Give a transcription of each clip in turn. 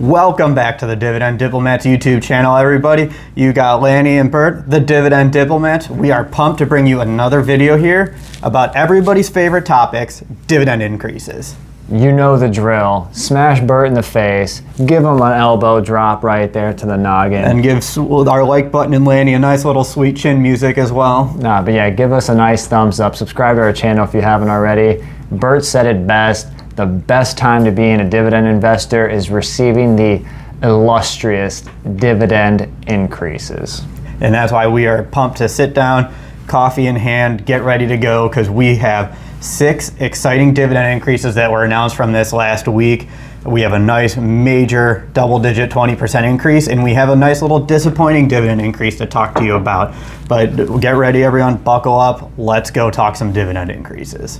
Welcome back to the Dividend Diplomats YouTube channel, everybody. You got Lanny and Bert, the Dividend Diplomats. We are pumped to bring you another video here about everybody's favorite topics, dividend increases. You know the drill. Smash Bert in the face, give him an elbow drop right there to the noggin. And give our like button and Lanny a nice little sweet chin music as well. Nah, but yeah, give us a nice thumbs up. Subscribe to our channel if you haven't already. Bert said it best. The best time to be a dividend investor is receiving the illustrious dividend increases. And that's why we are pumped to sit down, coffee in hand, get ready to go, because we have 6 exciting dividend increases that were announced from this last week. We have a nice major double-digit 20% increase, and we have a nice little disappointing dividend increase to talk to you about. But get ready, everyone, buckle up. Let's go talk some dividend increases.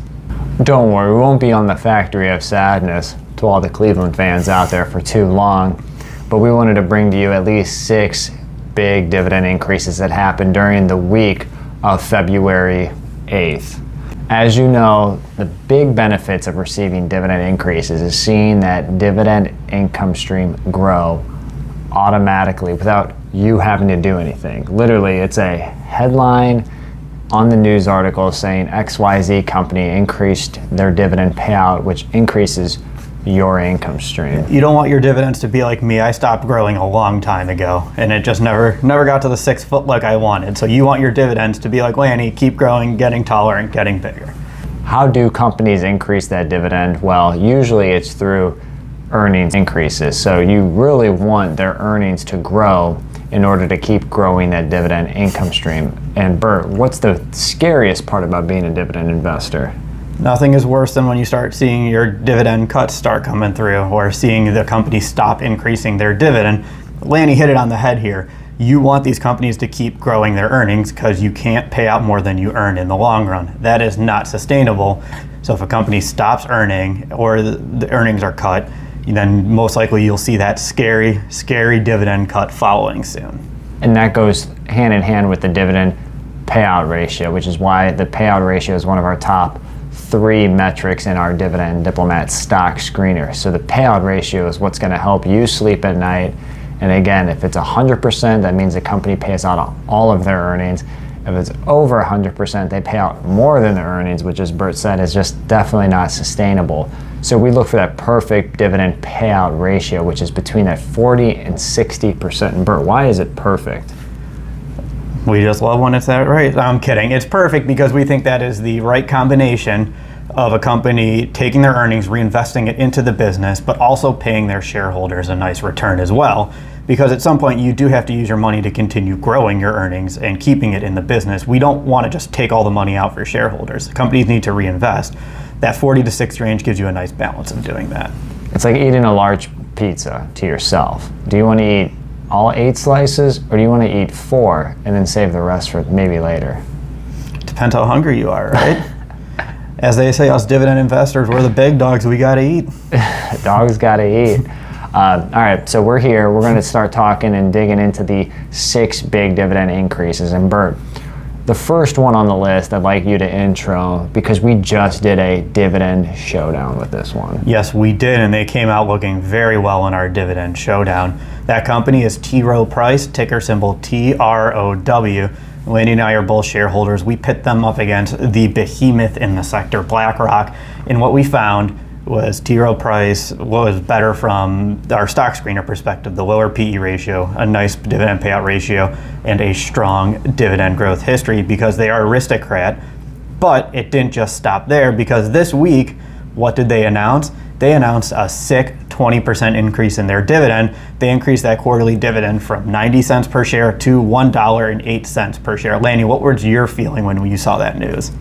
Don't worry, we won't be on the factory of sadness to all the Cleveland fans out there for too long, but we wanted to bring to you at least 6 big dividend increases that happened during the week of February 8th. As you know, the big benefits of receiving dividend increases is seeing that dividend income stream grow automatically without you having to do anything. Literally, it's a headline on the news article saying XYZ company increased their dividend payout, which increases your income stream. You don't want your dividends to be like me. I stopped growing a long time ago, and it just never got to the 6 foot like I wanted. So you want your dividends to be like Lanny, keep growing, getting taller, and getting bigger. How do companies increase that dividend? Well, usually it's through earnings increases. So you really want their earnings to grow in order to keep growing that dividend income stream. And Bert, what's the scariest part about being a dividend investor? Nothing is worse than when you start seeing your dividend cuts start coming through, or seeing the company stop increasing their dividend. Lanny hit it on the head here. You want these companies to keep growing their earnings because you can't pay out more than you earn in the long run. That is not sustainable. So if a company stops earning or the earnings are cut, then most likely you'll see that scary dividend cut following soon. And that goes hand in hand with the dividend payout ratio, which is why the payout ratio is one of our top 3 metrics in our Dividend Diplomat stock screener. So the payout ratio is what's going to help you sleep at night. And again, if it's 100%, that means the company pays out all of their earnings. If it's over 100%, they pay out more than their earnings, which, as Bert said, is just definitely not sustainable. So we look for that perfect dividend payout ratio, which is between that 40 and 60%. And Bert, why is it perfect? We just love when it's that right. I'm kidding. It's perfect because we think that is the right combination of a company taking their earnings, reinvesting it into the business, but also paying their shareholders a nice return as well. Because at some point you do have to use your money to continue growing your earnings and keeping it in the business. We don't want to just take all the money out for shareholders. Companies need to reinvest. That 40 to 60 range gives you a nice balance of doing that. It's like eating a large pizza to yourself. Do you want to eat all 8 slices, or do you want to eat 4 and then save the rest for maybe later? Depends how hungry you are, right? As they say, us dividend investors, we're the big dogs, we gotta eat. Dogs gotta eat. All right, so we're here. We're gonna start talking and digging into the 6 big dividend increases. And Bert, the first one on the list, I'd like you to intro, because we just did a dividend showdown with this one. Yes, we did, and they came out looking very well in our dividend showdown. That company is Rowe Price, ticker symbol TROW. Lanny and I are both shareholders. We pit them up against the behemoth in the sector, BlackRock, and what we found was Rowe Price was better from our stock screener perspective, the lower PE ratio, a nice dividend payout ratio, and a strong dividend growth history because they are aristocrat. But it didn't just stop there, because this week, what did they announce? They announced a sick 20% increase in their dividend. They increased that quarterly dividend from 90 cents per share to $1.08 per share. Lanny, what was your feeling when you saw that news?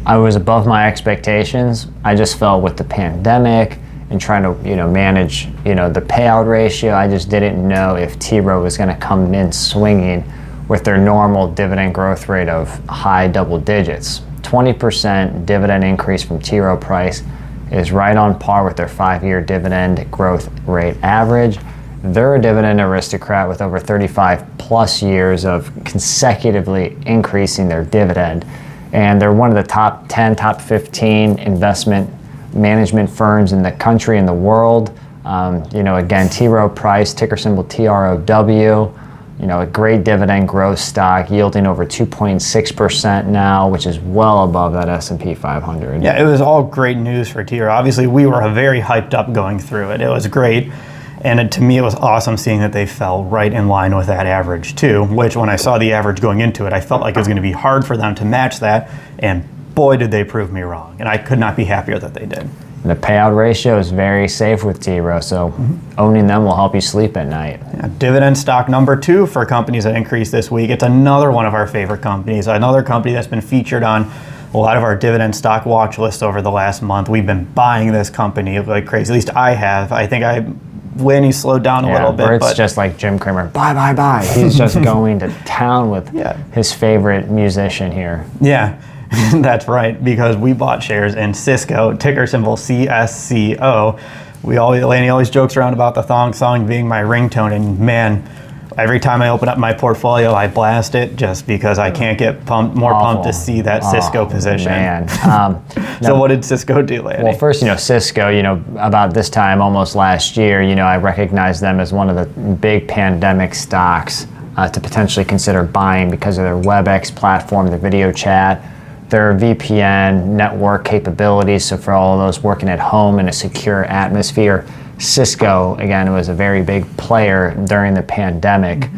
I was above my expectations. I just felt with the pandemic and trying to manage the payout ratio, I just didn't know if T.Rowe was going to come in swinging with their normal dividend growth rate of high double digits. 20% dividend increase from T.Rowe Price is right on par with their 5-year dividend growth rate average. They're a dividend aristocrat with over 35 plus years of consecutively increasing their dividend. And they're one of the top 10, top 15 investment management firms in the country and the world. Again, T.Rowe Price, ticker symbol TROW. A great dividend growth stock, yielding over 2.6% now, which is well above that S&P 500. Yeah, it was all great news for T.Rowe. Obviously, we were very hyped up going through it. It was great. And to me, it was awesome seeing that they fell right in line with that average too, which when I saw the average going into it, I felt like it was going to be hard for them to match that. And boy, did they prove me wrong. And I could not be happier that they did. The payout ratio is very safe with T.Rowe, so owning them will help you sleep at night. Yeah, dividend stock number 2 for companies that increased this week. It's another one of our favorite companies, another company that's been featured on a lot of our dividend stock watch lists over the last month. We've been buying this company like crazy. At least I have. I think Lanny slowed down a little bit. Bert's just like Jim Cramer. Buy, buy, buy. He's just going to town with his favorite musician here. Yeah. That's right, because we bought shares in Cisco, ticker symbol CSCO. Lanny always jokes around about the thong song being my ringtone, and man, every time I open up my portfolio, I blast it just because I can't get more pumped to see that Cisco position. Man. So what did Cisco do, Lanny? Well, first, Cisco, about this time almost last year, I recognized them as one of the big pandemic stocks to potentially consider buying because of their WebEx platform, their video chat, their VPN network capabilities, so for all of those working at home in a secure atmosphere. Cisco, again, was a very big player during the pandemic.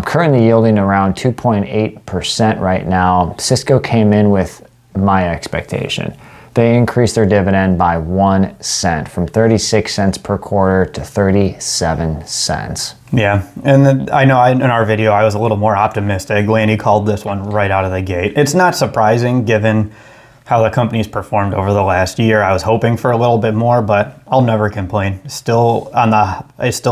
Currently yielding around 2.8% right now. Cisco came in with my expectation. They increased their dividend by 1 cent, from 36 cents per quarter to 37 cents. Yeah, and then I know in our video I was a little more optimistic. Lanny called this one right out of the gate. It's not surprising given how the company's performed over the last year. I was hoping for a little bit more, but I'll never complain. It still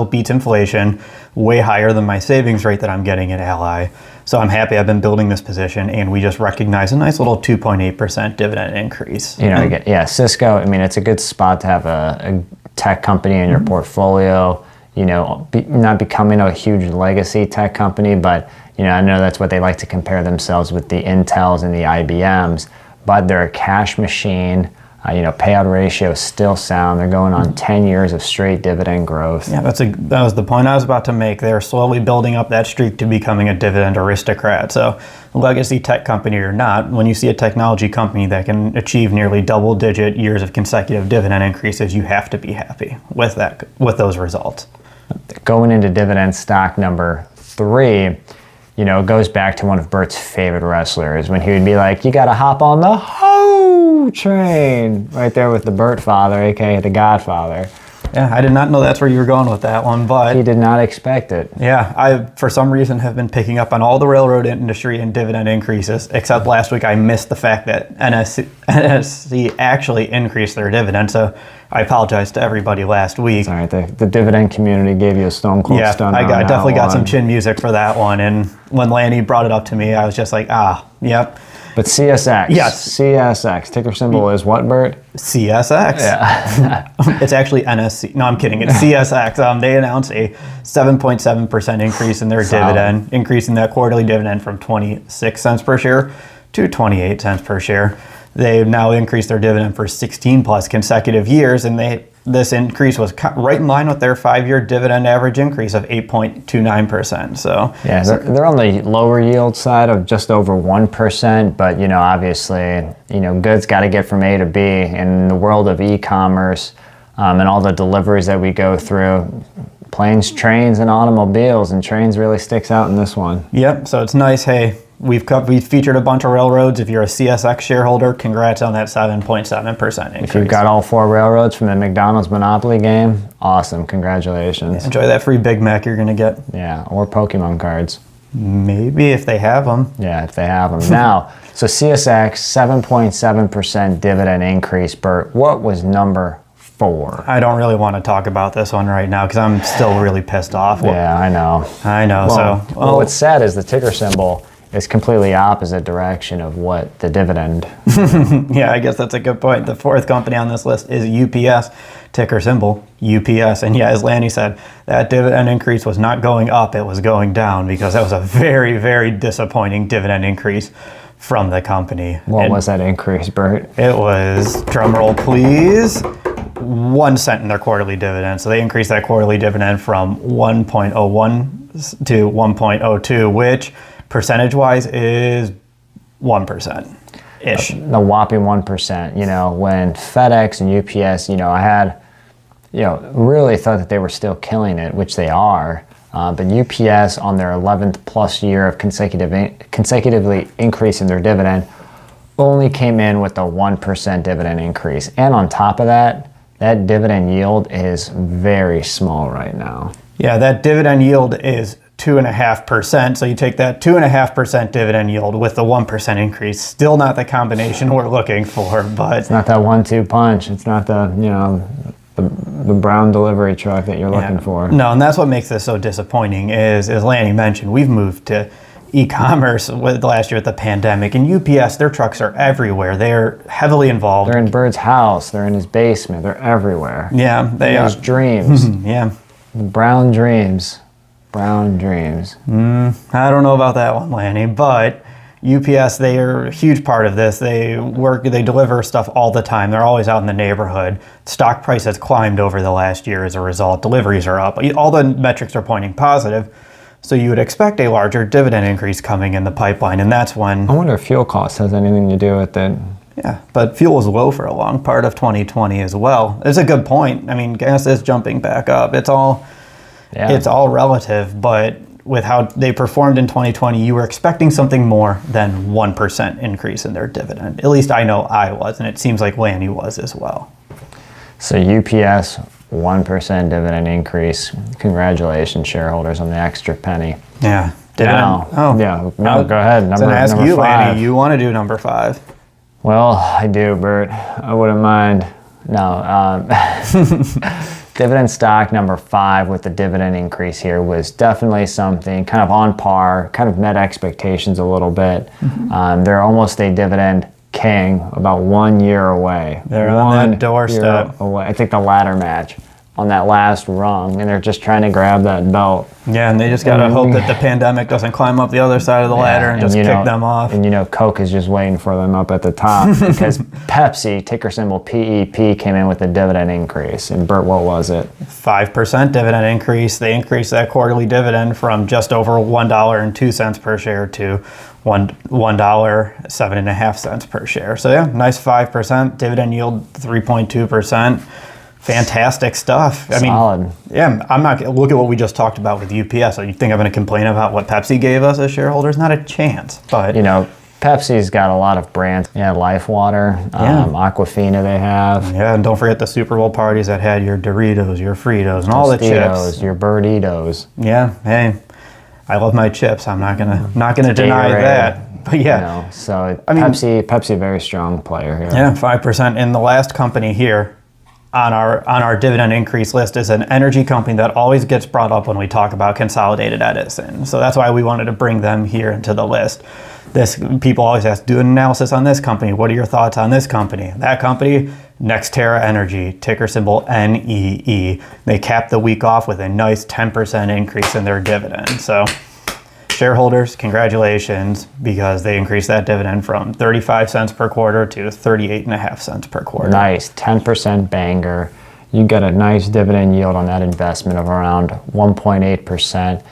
beats inflation, way higher than my savings rate that I'm getting at Ally. So I'm happy I've been building this position, and we just recognize a nice little 2.8% dividend increase. Cisco, it's a good spot to have a tech company in your portfolio. Not becoming a huge legacy tech company, but I know that's what they like to compare themselves with, the Intels and the IBMs. But they're a cash machine. Payout ratio is still sound. They're going on 10 years of straight dividend growth. Yeah, that was the point I was about to make. They're slowly building up that streak to becoming a dividend aristocrat. So, legacy tech company or not, when you see a technology company that can achieve nearly double-digit years of consecutive dividend increases, you have to be happy with those results. Going into dividend stock number 3. It goes back to one of Bert's favorite wrestlers when he would be like, you got to hop on the Ho train. Right there with the Bert father, aka the Godfather. Yeah, I did not know that's where you were going with that one, but... He did not expect it. Yeah, I, for some reason, have been picking up on all the railroad industry and dividend increases, except last week I missed the fact that NSC actually increased their dividend, so I apologize to everybody last week. Sorry, the dividend community gave you a stone cold stun. I definitely got some chin music for that one, and when Lanny brought it up to me, I was just like, yep. But CSX. Yes. CSX. Ticker symbol is what, Bert? CSX. Yeah. It's actually NSC. No, I'm kidding. It's CSX. They announced a 7.7% increase in their dividend, increasing that quarterly dividend from 26 cents per share to 28 cents per share. They've now increased their dividend for 16 plus consecutive years, and this increase was right in line with their 5-year dividend average increase of 8.29%. So yeah, they're on the lower yield side of just over 1%, but obviously, goods got to get from A to B. In the world of e-commerce and all the deliveries that we go through, planes, trains, and automobiles, and trains really sticks out in this one. Yep. So it's nice. Hey, we've featured a bunch of railroads. If you're a CSX shareholder, congrats on that 7.7% increase. If you've got all 4 railroads from the McDonald's Monopoly game, awesome. Congratulations. Yeah, enjoy that free Big Mac you're going to get. Yeah, or Pokemon cards. Maybe if they have them. Yeah, if they have them. Now, so CSX, 7.7% dividend increase. Bert, what was number 4? I don't really want to talk about this one right now because I'm still really pissed off. Yeah, I know. Well, what's sad is the ticker symbol is completely opposite direction of what the dividend. Yeah, I guess that's a good point. The 4th company on this list is UPS, ticker symbol UPS. And yeah, as Lanny said, that dividend increase was not going up, it was going down because that was a very, very disappointing dividend increase from the company. What was that increase, Bert? It was, drum roll please, 1 cent in their quarterly dividend. So they increased that quarterly dividend from 1.01 to 1.02, which percentage-wise is 1%-ish. The whopping 1%. You know, when FedEx and UPS, you know, I had, you know, really thought that they were still killing it, which they are. But UPS on their 11th plus year of consecutively increasing their dividend only came in with a 1% dividend increase. And on top of that, that dividend yield is very small right now. Yeah, that dividend yield is 2.5%. So you take that 2.5% dividend yield with the 1% increase. Still not the combination we're looking for, but it's not that 1-2 punch. It's not the, you know, the brown delivery truck that you're looking for. No, and that's what makes this so disappointing is, as Lanny mentioned, we've moved to e-commerce with last year with the pandemic, and UPS, their trucks are everywhere. They're heavily involved. They're in Bird's house. They're in his basement. They're everywhere. Yeah, they are. His dreams. Yeah. Brown dreams. Brown dreams. I don't know about that one, Lanny, but UPS, they are a huge part of this. They deliver stuff all the time. They're always out in the neighborhood. Stock price has climbed over the last year as a result. Deliveries are up. All the metrics are pointing positive. So you would expect a larger dividend increase coming in the pipeline, and that's when... I wonder if fuel costs has anything to do with it. Yeah, but fuel was low for a long part of 2020 as well. It's a good point. I mean, gas is jumping back up. It's all relative, but with how they performed in 2020, you were expecting something more than 1% increase in their dividend. At least I know I was, and it seems like Lanny was as well. So UPS, 1% dividend increase. Congratulations, shareholders, on the extra penny. Yeah. Now, go ahead. Number 5. Lanny, you want to do number 5? Well, I do, Bert. I wouldn't mind. No. Dividend stock number 5 with the dividend increase here was definitely something kind of on par, kind of met expectations a little bit. They're almost a dividend king, about 1 year away. They're on that doorstep. Away. I think the ladder match on that last rung, and they're just trying to grab that belt. Yeah, and they just got to hope that the pandemic doesn't climb up the other side of the ladder and just kick them off. And you know, Coke is just waiting for them up at the top because Pepsi, ticker symbol PEP, came in with a dividend increase. And Bert, what was it? 5% dividend increase. They increased that quarterly dividend from just over $1.02 per share to $1.07.5 per share. So yeah, nice 5%. Dividend yield 3.2%. Fantastic stuff. Solid. I mean, yeah, I'm not going to look at what we just talked about with UPS. You think I'm going to complain about what Pepsi gave us as shareholders? Not a chance. But you know, Pepsi's got a lot of brands. Yeah, Life Water, Aquafina they have. Yeah, and don't forget the Super Bowl parties that had your Doritos, your Fritos, and all the chips. Your Birditos. Yeah, hey, I love my chips. I'm not gonna deny that. But yeah, you know, so Pepsi, very strong player here. Yeah, 5%. In the last company here on our dividend increase list is an energy company that always gets brought up when we talk about Consolidated Edison. So that's why we wanted to bring them here into the list. People always ask, do an analysis on this company. What are your thoughts on this company? That company, NextEra Energy, ticker symbol NEE. They capped the week off with a nice 10% increase in their dividend. So shareholders, congratulations, because they increased that dividend from 35 cents per quarter to 38.5 cents per quarter. Nice, 10% banger. You got a nice dividend yield on that investment of around 1.8%.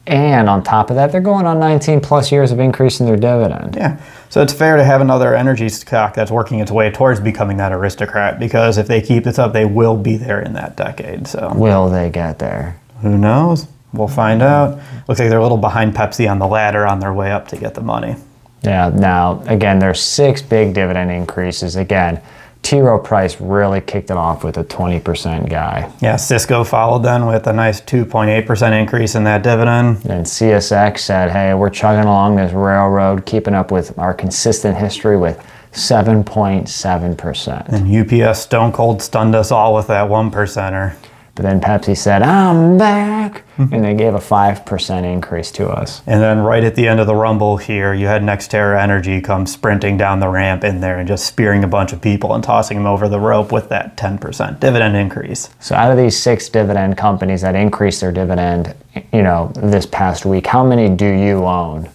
And on top of that, they're going on 19 plus years of increasing their dividend. Yeah, so it's fair to have another energy stock that's working its way towards becoming that aristocrat, because if they keep this up, they will be there in that decade. So will they get there? Who knows? We'll find out. Looks like they're a little behind Pepsi on the ladder on their way up to get the money. Yeah, now, again, there's 6 big dividend increases. Again, T.Rowe Price really kicked it off with a 20% guy. Yeah, Cisco followed then with a nice 2.8% increase in that dividend. And CSX said, hey, we're chugging along this railroad, keeping up with our consistent history with 7.7%. And UPS Stone Cold stunned us all with that 1%er. But then Pepsi said, I'm back, and they gave a 5% increase to us. And then right at the end of the rumble here, you had NextEra Energy come sprinting down the ramp in there and just spearing a bunch of people and tossing them over the rope with that 10% dividend increase. So out of these 6 dividend companies that increased their dividend, you know, this past week, how many do you own?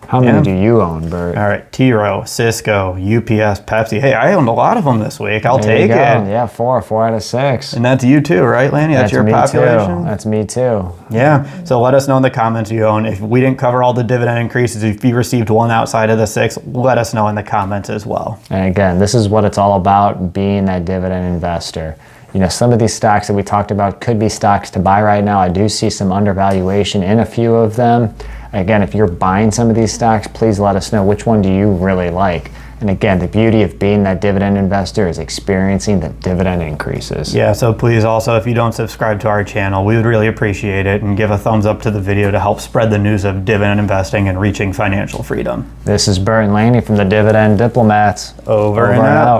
How many do you own, Bert? All right, T.Rowe, Cisco, UPS, Pepsi. Hey, I owned a lot of them this week. I'll take it. Yeah, four out of 6. And that's you too, right, Lanny? That's your me population? Too. That's me too. Yeah, so let us know in the comments you own. If we didn't cover all the dividend increases, if you received one outside of the 6, let us know in the comments as well. And again, this is what it's all about, being that dividend investor. You know, some of these stocks that we talked about could be stocks to buy right now. I do see some undervaluation in a few of them. Again, if you're buying some of these stocks, please let us know which one do you really like. And again, the beauty of being that dividend investor is experiencing the dividend increases. Yeah, so please also, if you don't subscribe to our channel, we would really appreciate it, and give a thumbs up to the video to help spread the news of dividend investing and reaching financial freedom. This is Bert and Laney from the Dividend Diplomats. Over and out.